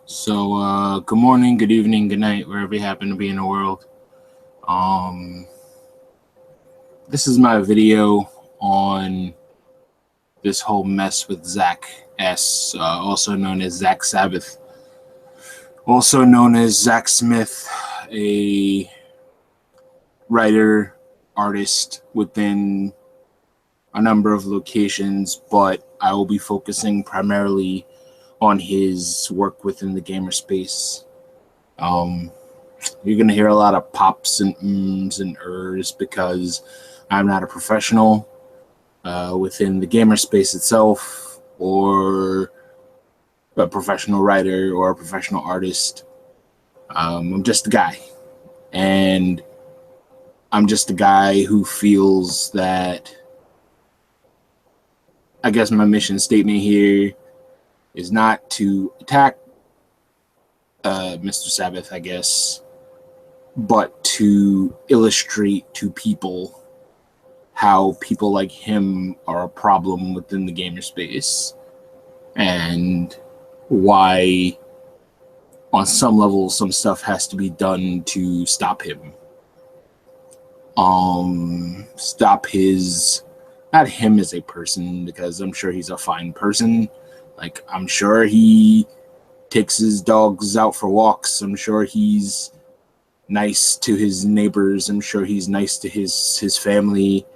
Good morning, good evening, good night, wherever you happen to be in the world. This is my video on this whole mess with Zak S, also known as Zak Sabbath, also known as Zak Smith, a writer, artist within a number of locations, but I will be focusing primarily on his work within the gamer space. You're going to hear a lot of pops and ums and ers because I'm not a professional within the gamer space itself, or a professional writer or a professional artist. I'm just a guy, and I'm just a guy who feels that, I guess my mission statement here is not to attack Mr. Sabbath, I guess, but to illustrate to people how people like him are a problem within the gamer space, and why on some level some stuff has to be done to stop him. Stop his, not him as a person, because I'm sure he's a fine person. Like, I'm sure he takes his dogs out for walks. I'm sure he's nice to his neighbors. I'm sure he's nice to his family.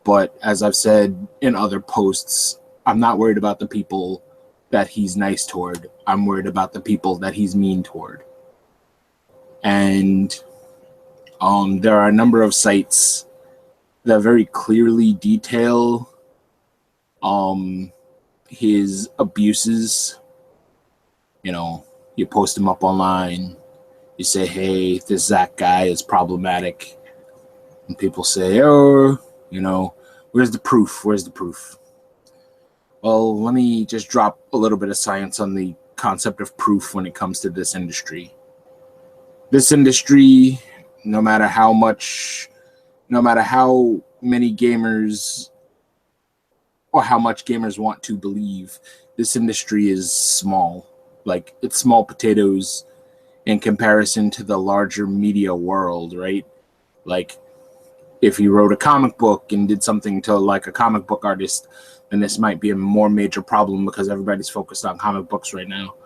But as I've said in other posts, I'm not worried about the people that he's nice toward. I'm worried about the people that he's mean toward. And there are a number of sites that very clearly detail his abuses. You know, you post him up online, you say, hey, this Zak guy is problematic, and people say, oh, you know, where's the proof? Where's the proof? Well, let me just drop a little bit of science on the concept of proof when it comes to this industry. This industry, no matter how many gamers or how much gamers want to believe, this industry is small. Like, it's small potatoes in comparison to the larger media world, right? Like, if you wrote a comic book and did something to like a comic book artist, then this might be a more major problem because everybody's focused on comic books right now.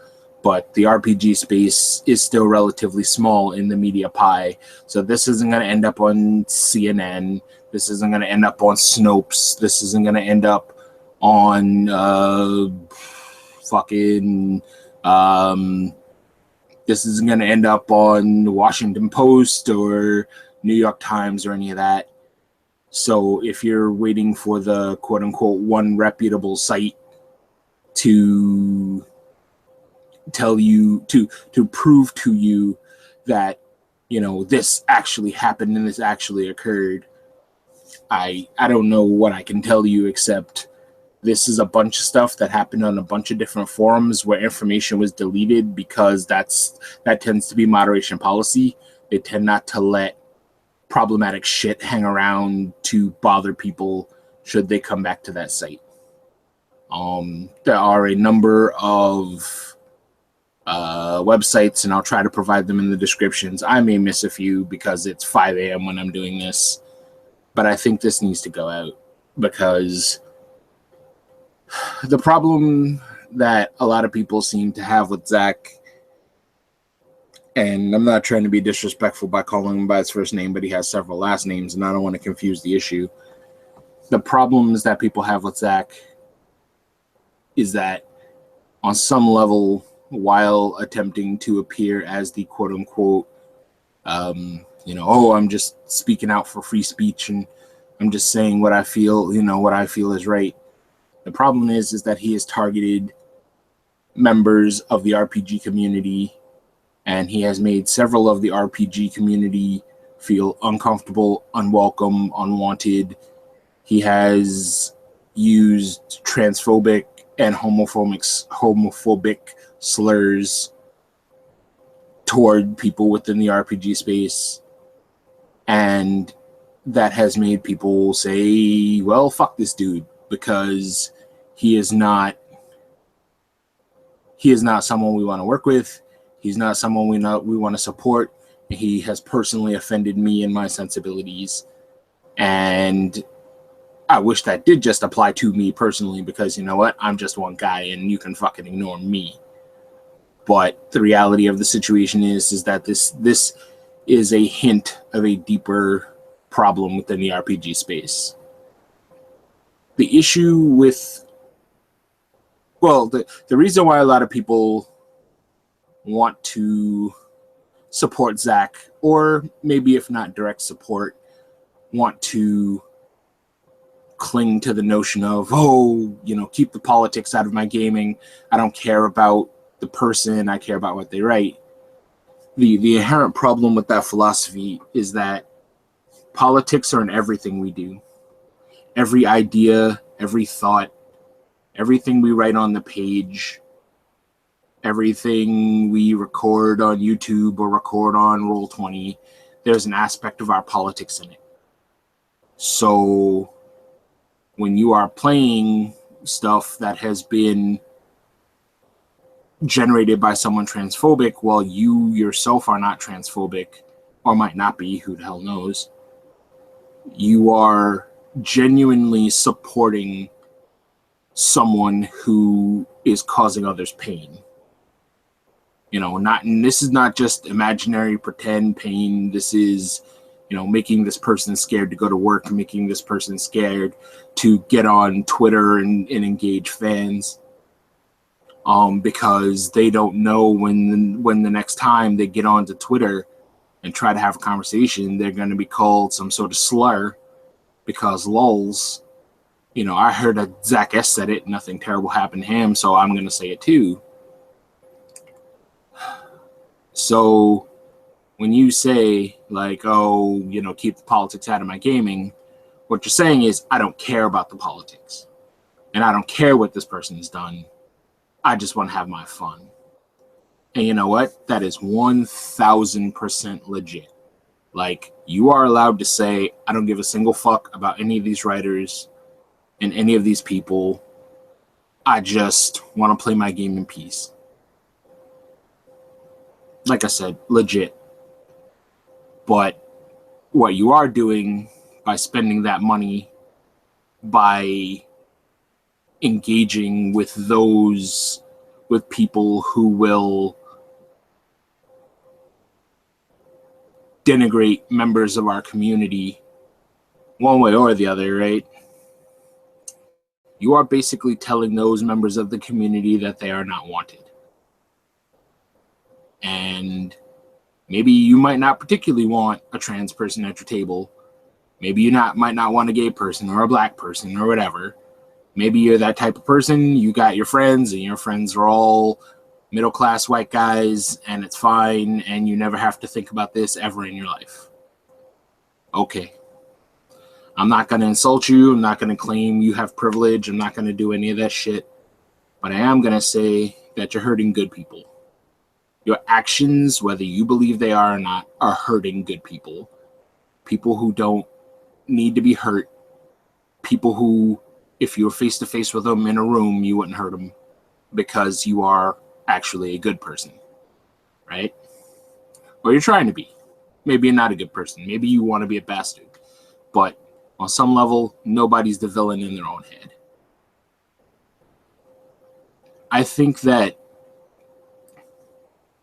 But the RPG space is still relatively small in the media pie. So this isn't going to end up on CNN. This isn't going to end up on Snopes. This isn't going to end up on this isn't going to end up on the Washington Post or New York Times or any of that. So if you're waiting for the quote-unquote one reputable site to tell you, to prove to you that, you know, this actually happened and this actually occurred, I don't know what I can tell you, except this is a bunch of stuff that happened on a bunch of different forums where information was deleted, because that tends to be moderation policy. They tend not to let problematic shit hang around to bother people should they come back to that site. There are a number of websites, and I'll try to provide them in the descriptions. I may miss a few because it's 5 a.m. when I'm doing this, but I think this needs to go out, because the problem that a lot of people seem to have with Zak, and I'm not trying to be disrespectful by calling him by his first name, but he has several last names, and I don't want to confuse the issue. The problems that people have with Zak is that on some level, while attempting to appear as the quote-unquote, I'm just speaking out for free speech and I'm just saying what I feel, what I feel is right. The problem is that he has targeted members of the RPG community, and he has made several of the RPG community feel uncomfortable, unwelcome, unwanted. He has used transphobic and homophobic slurs toward people within the RPG space, and that has made people say, well, fuck this dude, because he is not he is not someone we want to work with. He's not someone we want to support. He has personally offended me and my sensibilities. And I wish that did just apply to me personally, because you know what? I'm just one guy and you can fucking ignore me. But the reality of the situation is that this is a hint of a deeper problem within the RPG space. The issue with, well, the reason why a lot of people want to support Zak, or maybe if not direct support, want to cling to the notion of, oh, you know, keep the politics out of my gaming. I don't care about the person. I care about what they write. The inherent problem with that philosophy is that politics are in everything we do. Every idea, every thought, everything we write on the page, everything we record on YouTube or record on Roll20, there's an aspect of our politics in it. So when you are playing stuff that has been generated by someone transphobic, while you yourself are not transphobic, or might not be, who the hell knows, you are genuinely supporting someone who is causing others pain. You know, and this is not just imaginary pretend pain. This is, you know, making this person scared to go to work, making this person scared to get on Twitter and engage fans, because they don't know when the next time they get onto Twitter and try to have a conversation, they're going to be called some sort of slur, because lulz, you know, I heard that Zak S said it, nothing terrible happened to him, so I'm going to say it too. So when you say, like, oh, you know, keep the politics out of my gaming, what you're saying is, I don't care about the politics. And I don't care what this person has done. I just want to have my fun. And you know what? That is 1000% legit. Like, you are allowed to say, I don't give a single fuck about any of these writers and any of these people. I just want to play my game in peace. Like I said, legit. But what you are doing by spending that money, by engaging with people who will denigrate members of our community one way or the other, right? You are basically telling those members of the community that they are not wanted. And maybe you might not particularly want a trans person at your table. Maybe you might not want a gay person or a black person or whatever. Maybe you're that type of person. You got your friends, and your friends are all middle-class white guys, and it's fine, and you never have to think about this ever in your life. Okay. I'm not going to insult you. I'm not going to claim you have privilege. I'm not going to do any of that shit. But I am going to say that you're hurting good people. Your actions, whether you believe they are or not, are hurting good people. People who don't need to be hurt. People who, if you were face-to-face with them in a room, you wouldn't hurt them because you are actually a good person, right? Or you're trying to be. Maybe you're not a good person. Maybe you want to be a bastard. But on some level, nobody's the villain in their own head. I think that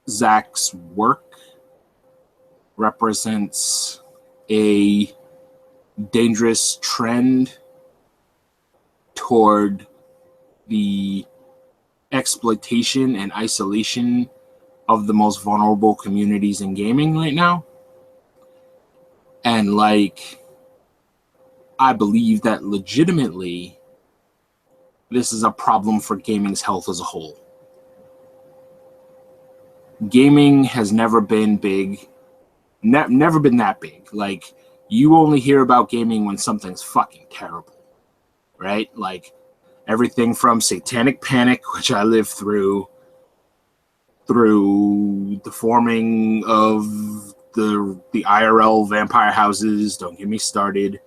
Zak's work represents a dangerous trend toward the exploitation and isolation of the most vulnerable communities in gaming right now. And like, I believe that legitimately this is a problem for gaming's health as a whole. Gaming has never been big, never been that big. Like, you only hear about gaming when something's fucking terrible, right? Like, everything from Satanic Panic, which I lived through the forming of the IRL vampire houses, don't get me started,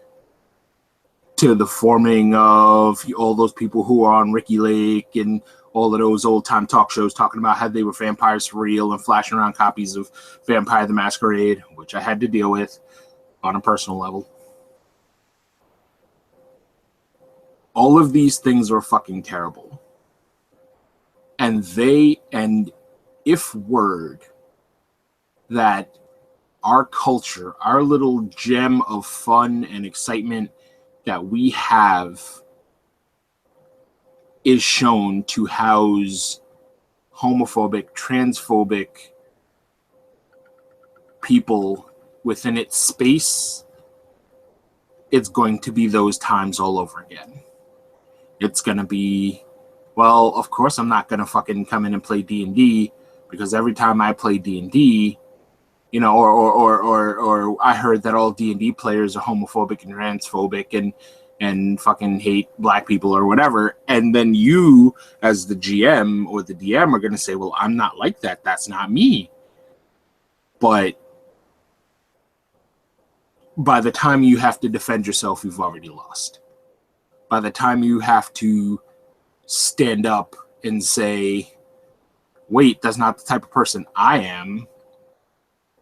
to the forming of all those people who are on Ricky Lake and all of those old-time talk shows talking about how they were vampires for real and flashing around copies of Vampire the Masquerade, which I had to deal with on a personal level. All of these things were fucking terrible. And if word that our culture, our little gem of fun and excitement that we have is shown to house homophobic, transphobic people within its space, it's going to be those times all over again. It's going to be, well, of course I'm not going to fucking come in and play D&D, because every time I play D&D, you know, or I heard that all D&D players are homophobic and transphobic and fucking hate black people or whatever. And then you, as the GM or the DM, are going to say, well, I'm not like that. That's not me. But by the time you have to defend yourself, you've already lost. By the time you have to stand up and say, wait, that's not the type of person I am,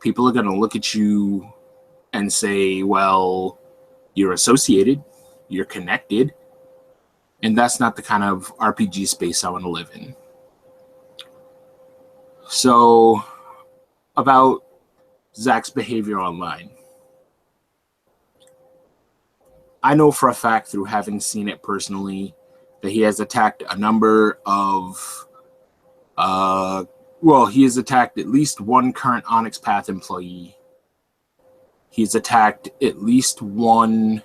people are going to look at you and say, well, you're associated, you're connected, and that's not the kind of RPG space I want to live in. So, about Zak's behavior online. I know for a fact, through having seen it personally, that he has attacked a number of he has attacked at least one current Onyx Path employee. He's attacked at least one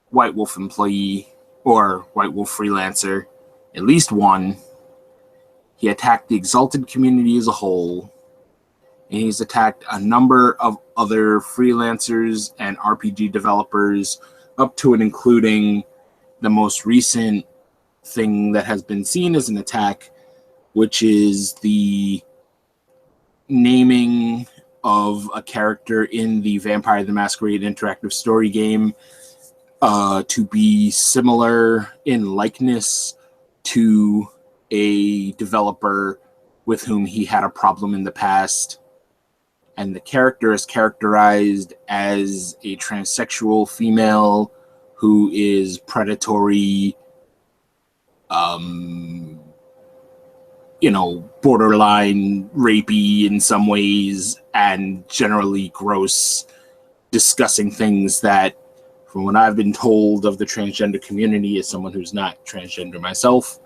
White Wolf employee or White Wolf freelancer. At least one. He attacked the Exalted community as a whole. And he's attacked a number of other freelancers and RPG developers, up to and including the most recent thing that has been seen as an attack, which is the naming of a character in the Vampire the Masquerade interactive story game to be similar in likeness to a developer with whom he had a problem in the past. And the character is characterized as a transsexual female who is predatory, borderline rapey in some ways, and generally gross, discussing things that, from what I've been told of the transgender community as someone who's not transgender myself,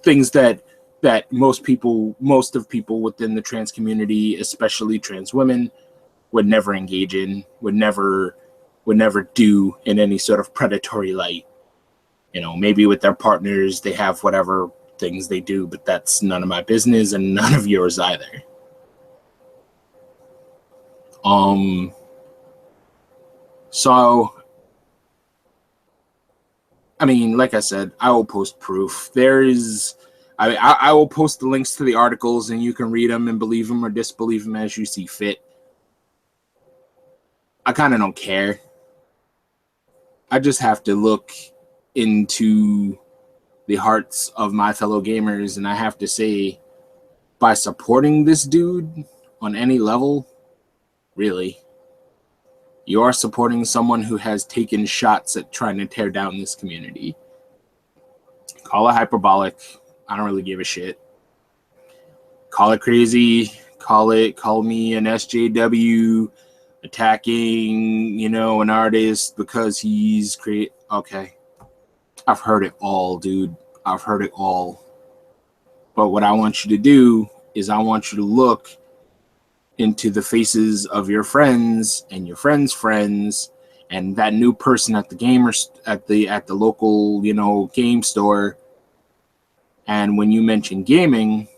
things that most of people within the trans community, especially trans women, would never engage in, would never do in any sort of predatory light. Maybe with their partners, they have whatever things they do, but that's none of my business and none of yours either. So, I mean, like I said, I will post proof. I will post the links to the articles, and you can read them and believe them or disbelieve them as you see fit. I kind of don't care. I just have to look into the hearts of my fellow gamers, and I have to say, by supporting this dude on any level, really, you are supporting someone who has taken shots at trying to tear down this community. Call it hyperbolic. I don't really give a shit. Call it crazy. Call me an SJW attacking, an artist because he's Okay. I've heard it all, dude. I've heard it all. But what I want you to do is I want you to look into the faces of your friends and your friends' friends and that new person at the local, game store. And when you mention gaming,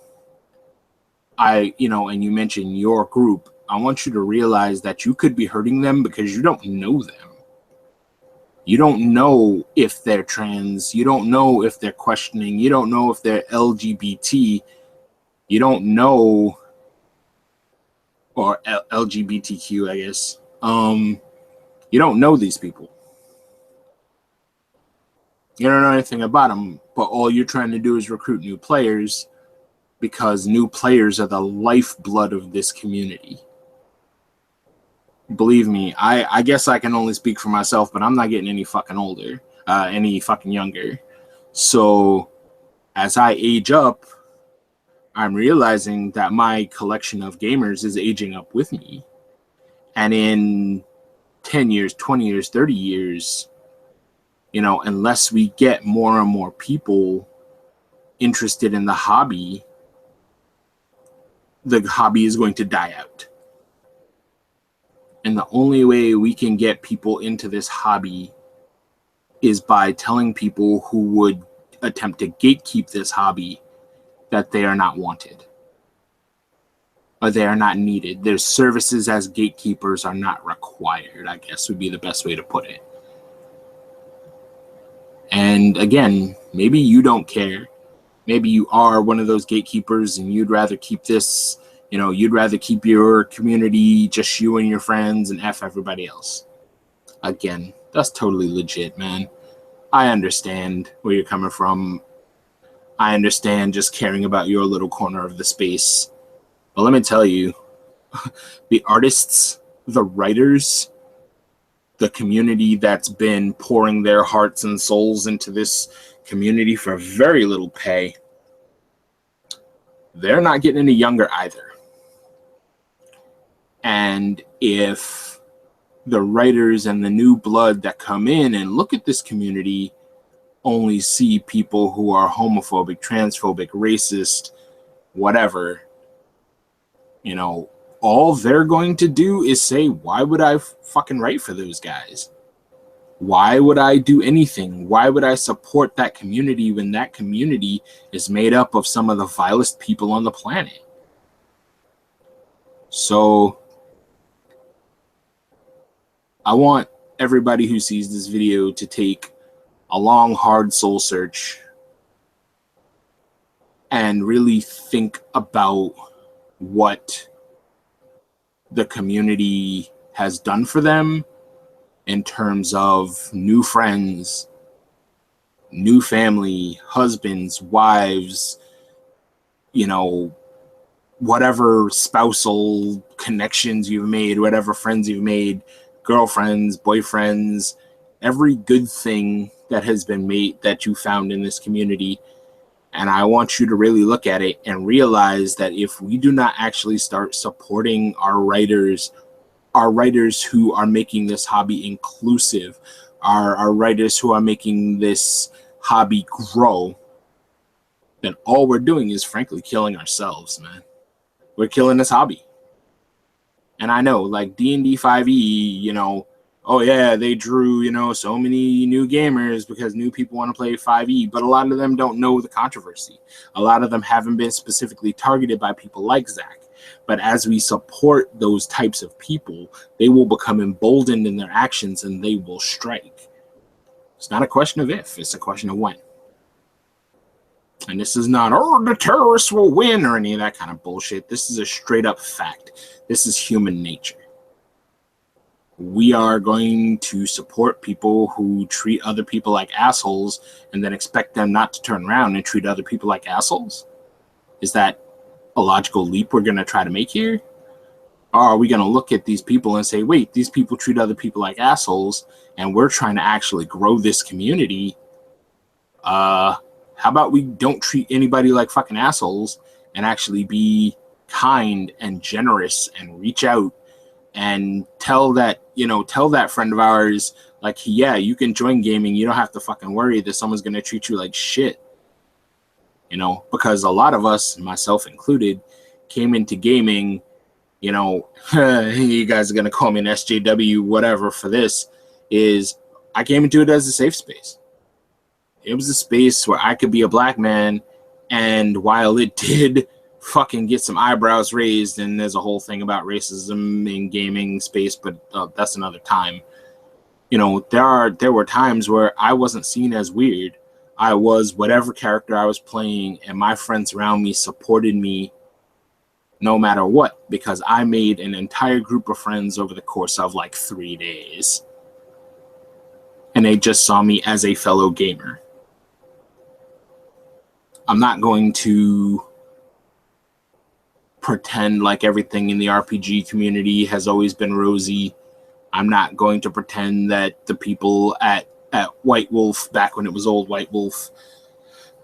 and you mention your group, I want you to realize that you could be hurting them because you don't know them. You don't know if they're trans. You don't know if they're questioning. You don't know if they're LGBT. You don't know, or LGBTQ, I guess. You don't know these people. You don't know anything about them, but all you're trying to do is recruit new players because new players are the lifeblood of this community. Believe me, I guess I can only speak for myself, but I'm not getting any fucking older, any fucking younger. So as I age up, I'm realizing that my collection of gamers is aging up with me. And in 10 years, 20 years, 30 years, you know, unless we get more and more people interested in the hobby is going to die out. And the only way we can get people into this hobby is by telling people who would attempt to gatekeep this hobby that they are not wanted or they are not needed. Their services as gatekeepers are not required, I guess would be the best way to put it. And again, maybe you don't care. Maybe you are one of those gatekeepers and you'd rather keep this, you know, you'd rather keep your community just you and your friends and F everybody else. Again, that's totally legit, man. I understand where you're coming from. I understand just caring about your little corner of the space. But let me tell you, the artists, the writers, the community that's been pouring their hearts and souls into this community for very little pay, they're not getting any younger either. And if the writers and the new blood that come in and look at this community only see people who are homophobic, transphobic, racist, whatever, you know, all they're going to do is say, why would I fucking write for those guys? Why would I do anything? Why would I support that community when that community is made up of some of the vilest people on the planet? So I want everybody who sees this video to take a long, hard soul search and really think about what the community has done for them in terms of new friends, new family, husbands, wives, you know, whatever spousal connections you've made, whatever friends you've made, girlfriends, boyfriends, every good thing that has been made that you found in this community. And I want you to really look at it and realize that if we do not actually start supporting our writers who are making this hobby inclusive, our writers who are making this hobby grow, then all we're doing is frankly killing ourselves, man. We're killing this hobby. And I know, like D&D 5e, you know, oh yeah, they drew, you know, so many new gamers because new people want to play 5e, but a lot of them don't know the controversy. A lot of them haven't been specifically targeted by people like Zach. But as we support those types of people, they will become emboldened in their actions and they will strike. It's not a question of if, it's a question of when. And this is not, oh, the terrorists will win or any of that kind of bullshit. This is a straight up fact. This is human nature. We are going to support people who treat other people like assholes and then expect them not to turn around and treat other people like assholes? Is that a logical leap we're going to try to make here? Or are we going to look at these people and say, wait, these people treat other people like assholes and we're trying to actually grow this community? How about we don't treat anybody like fucking assholes and actually be kind and generous and reach out and tell that friend of ours, like, yeah, you can join gaming. You don't have to fucking worry that someone's going to treat you like shit. You know, because a lot of us, myself included, came into gaming, you know, you guys are going to call me an SJW, whatever for this, is I came into it as a safe space. It was a space where I could be a black man, and while it did fucking get some eyebrows raised, and there's a whole thing about racism in gaming space, but that's another time. You know, there were times where I wasn't seen as weird. I was whatever character I was playing, and my friends around me supported me no matter what, because I made an entire group of friends over the course of like 3 days. And they just saw me as a fellow gamer. I'm not going to pretend like everything in the RPG community has always been rosy. I'm not going to pretend that the people at White Wolf, back when it was old White Wolf,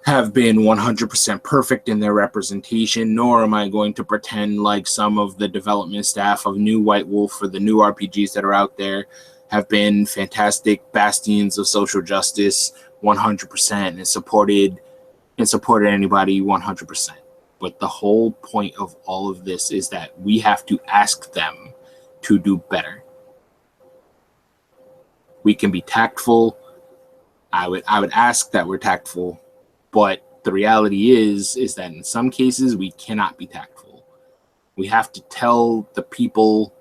have been 100% perfect in their representation, nor am I going to pretend like some of the development staff of New White Wolf or the new RPGs that are out there have been fantastic bastions of social justice 100% and supported anybody 100%. But the whole point of all of this is that we have to ask them to do better. We can be tactful. I would ask that we're tactful. But the reality is that in some cases, we cannot be tactful. We have to tell the people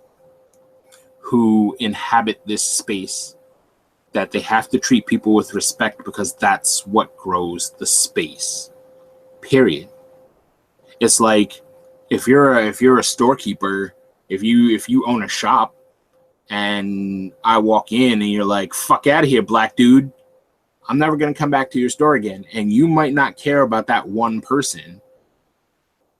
who inhabit this space that they have to treat people with respect, because that's what grows the space. Period. It's like if you're a storekeeper, if you own a shop and I walk in and you're like, fuck out of here, black dude, I'm never going to come back to your store again. And you might not care about that one person.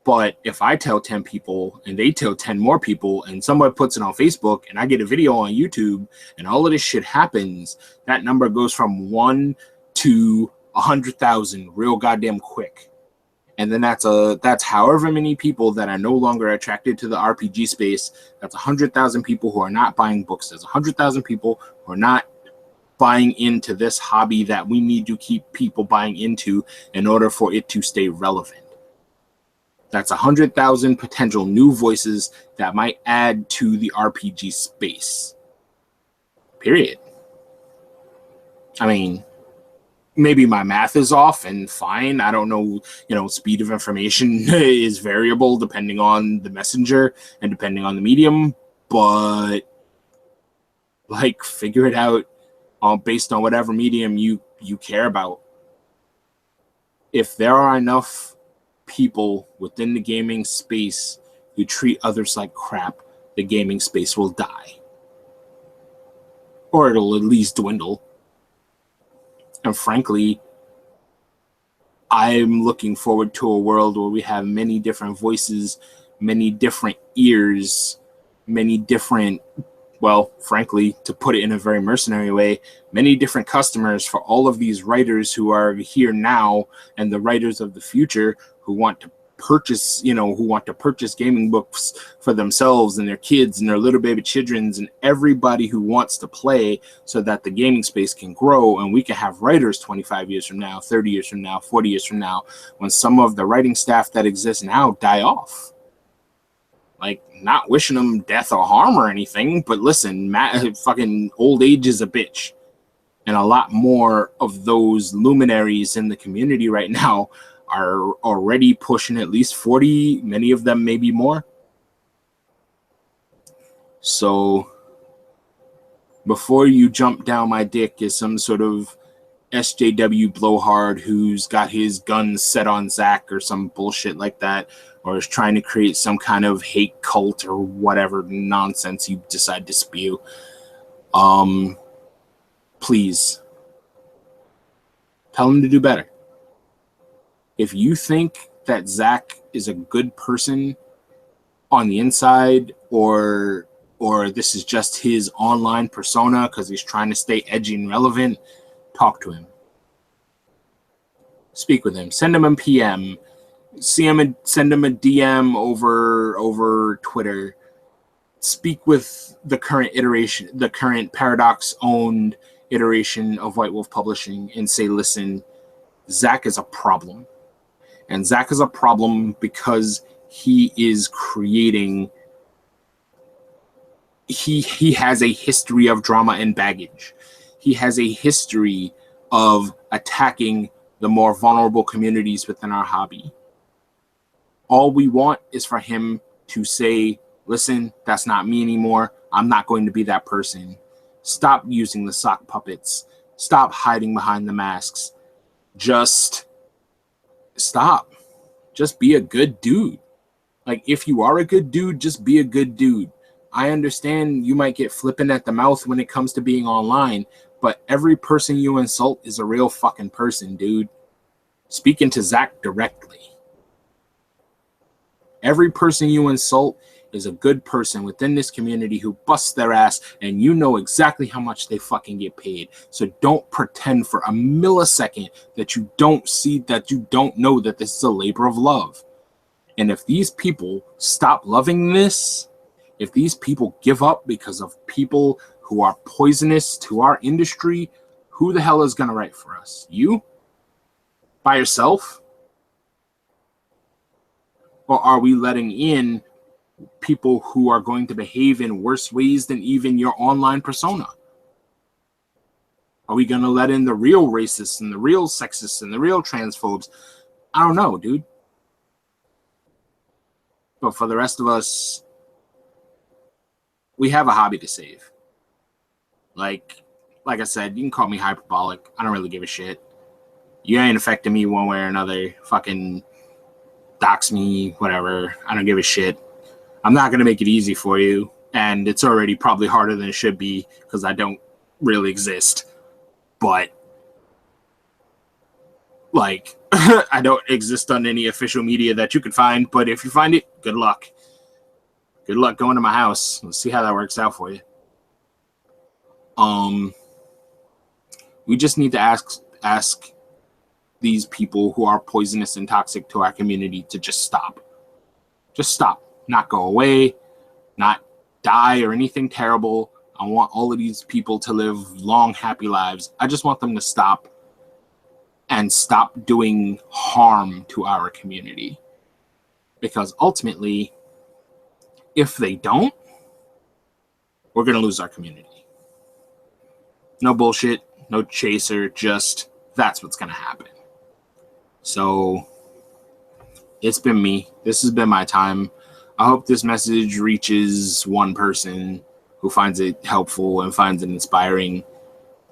But if I tell 10 people and they tell 10 more people and somebody puts it on Facebook and I get a video on YouTube and all of this shit happens, that number goes from 1 to 100,000 real goddamn quick. And then that's however many people that are no longer attracted to the RPG space. That's 100,000 people who are not buying books. There's 100,000 people who are not buying into this hobby that we need to keep people buying into in order for it to stay relevant. That's 100,000 potential new voices that might add to the RPG space. Period. I mean, maybe my math is off and fine. I don't know, speed of information is variable depending on the messenger and depending on the medium, but like figure it out based on whatever medium you care about. If there are enough people within the gaming space who treat others like crap, the gaming space will die. Or it'll at least dwindle. And frankly, I'm looking forward to a world where we have many different voices, many different ears, many different, well, frankly, to put it in a very mercenary way, many different customers for all of these writers who are here now and the writers of the future who want to purchase, gaming books for themselves and their kids and their little baby childrens and everybody who wants to play, so that the gaming space can grow and we can have writers 25 years from now, 30 years from now, 40 years from now, when some of the writing staff that exists now die off. Like, not wishing them death or harm or anything, but listen, fucking old age is a bitch. And a lot more of those luminaries in the community right now are already pushing at least 40, many of them maybe more. So before you jump down my dick as some sort of SJW blowhard who's got his guns set on Zach or some bullshit like that, or is trying to create some kind of hate cult or whatever nonsense you decide to spew, please tell him to do better. If you think that Zach is a good person on the inside, or this is just his online persona because he's trying to stay edgy and relevant, talk to him. Speak with him. Send him a PM. Send him a DM over Twitter. Speak with the current iteration, the current Paradox-owned iteration of White Wolf Publishing, and say, listen, Zach is a problem. And Zach is a problem because he is creating... He has a history of drama and baggage. He has a history of attacking the more vulnerable communities within our hobby. All we want is for him to say, listen, that's not me anymore. I'm not going to be that person. Stop using the sock puppets. Stop hiding behind the masks. Just stop. Just be a good dude. Like, if you are a good dude, just be a good dude. I understand you might get flippant at the mouth when it comes to being online, but every person you insult is a real fucking person, dude. speaking to Zak directly. Every person you insult is a good person within this community who busts their ass, and you know exactly how much they fucking get paid. So don't pretend for a millisecond that you don't see, that you don't know that this is a labor of love. And if these people stop loving this, if these people give up because of people who are poisonous to our industry, who the hell is going to write for us? You? By yourself? Or are we letting in people who are going to behave in worse ways than even your online persona? Are we going to let in the real racists and the real sexists and the real transphobes? I don't know, dude. But for the rest of us, we have a hobby to save. Like I said, you can call me hyperbolic. I don't really give a shit. You ain't affecting me one way or another. Fucking dox me, whatever. I don't give a shit. I'm not going to make it easy for you. And it's already probably harder than it should be because I don't really exist. But, like, I don't exist on any official media that you can find. But if you find it, good luck. Good luck going to my house. Let's see how that works out for you. We just need to ask these people who are poisonous and toxic to our community to just stop. Just stop. Not go away, not die or anything terrible. I want all of these people to live long, happy lives. I just want them to stop and stop doing harm to our community. Because ultimately, if they don't, we're going to lose our community. No bullshit, no chaser, just that's what's going to happen. So, it's been me. This has been my time. I hope this message reaches one person who finds it helpful and finds it inspiring.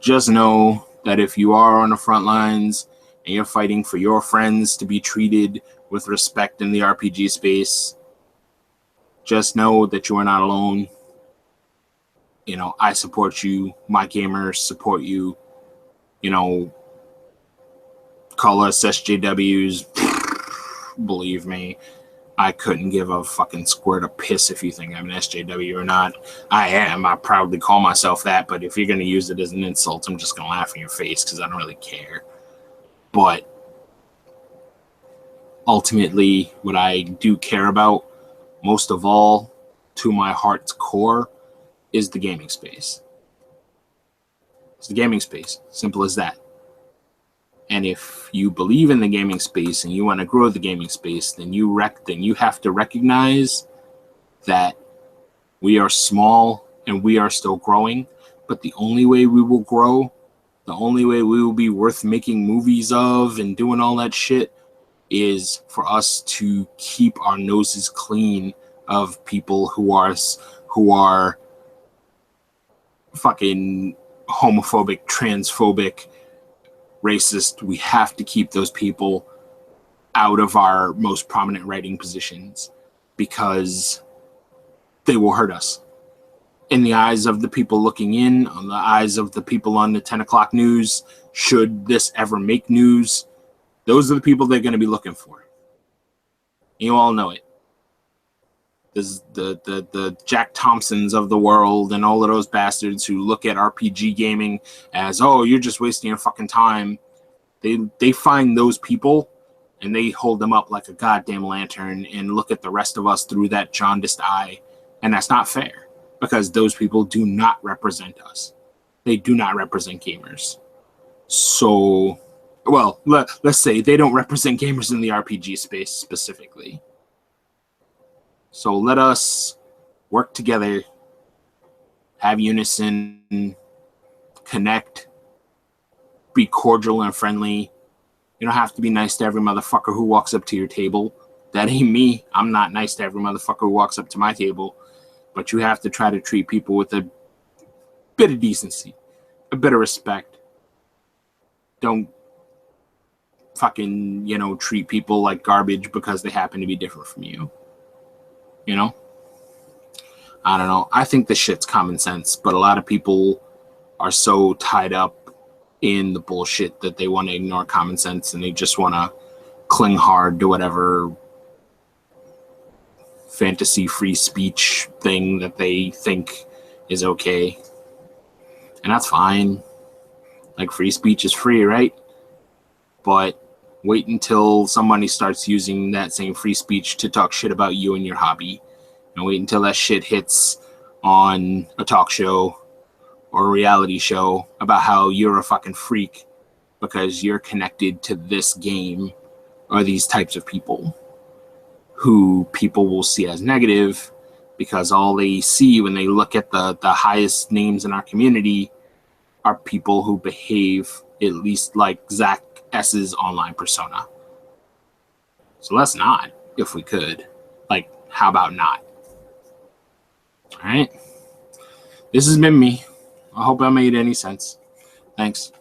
Just know that if you are on the front lines and you're fighting for your friends to be treated with respect in the RPG space, just know that you are not alone. You know, I support you. My gamers support you. You know, call us SJWs. Believe me, I couldn't give a fucking squirt of piss if you think I'm an SJW or not. I am. I proudly call myself that, but if you're going to use it as an insult, I'm just going to laugh in your face because I don't really care. But ultimately, what I do care about, most of all, to my heart's core, is the gaming space. It's the gaming space. Simple as that. And if you believe in the gaming space and you want to grow the gaming space, then you have to recognize that we are small and we are still growing. But the only way we will grow, the only way we will be worth making movies of and doing all that shit, is for us to keep our noses clean of people who are fucking homophobic, transphobic, racist. We have to keep those people out of our most prominent writing positions because they will hurt us. In the eyes of the people looking in, on the eyes of the people on the 10 o'clock news, should this ever make news, those are the people they're going to be looking for. You all know it. There's the Jack Thompsons of the world and all of those bastards who look at RPG gaming as, oh, you're just wasting your fucking time. They find those people and they hold them up like a goddamn lantern and look at the rest of us through that jaundiced eye. And that's not fair because those people do not represent us. They do not represent gamers. So, well, let's say they don't represent gamers in the RPG space specifically. So let us work together, have unison, connect, be cordial and friendly. You don't have to be nice to every motherfucker who walks up to your table. That ain't me. I'm not nice to every motherfucker who walks up to my table. But you have to try to treat people with a bit of decency, a bit of respect. Don't fucking, treat people like garbage because they happen to be different from you. You know? I don't know. I think this shit's common sense, but a lot of people are so tied up in the bullshit that they want to ignore common sense and they just want to cling hard to whatever fantasy free speech thing that they think is okay. And that's fine. Like, free speech is free, right? But wait until somebody starts using that same free speech to talk shit about you and your hobby. And wait until that shit hits on a talk show or a reality show about how you're a fucking freak because you're connected to this game or these types of people who people will see as negative because all they see when they look at the highest names in our community are people who behave at least like Zak S's online persona. So let's not, if we could. Like, how about not? All right. This has been me. I hope I made any sense. Thanks.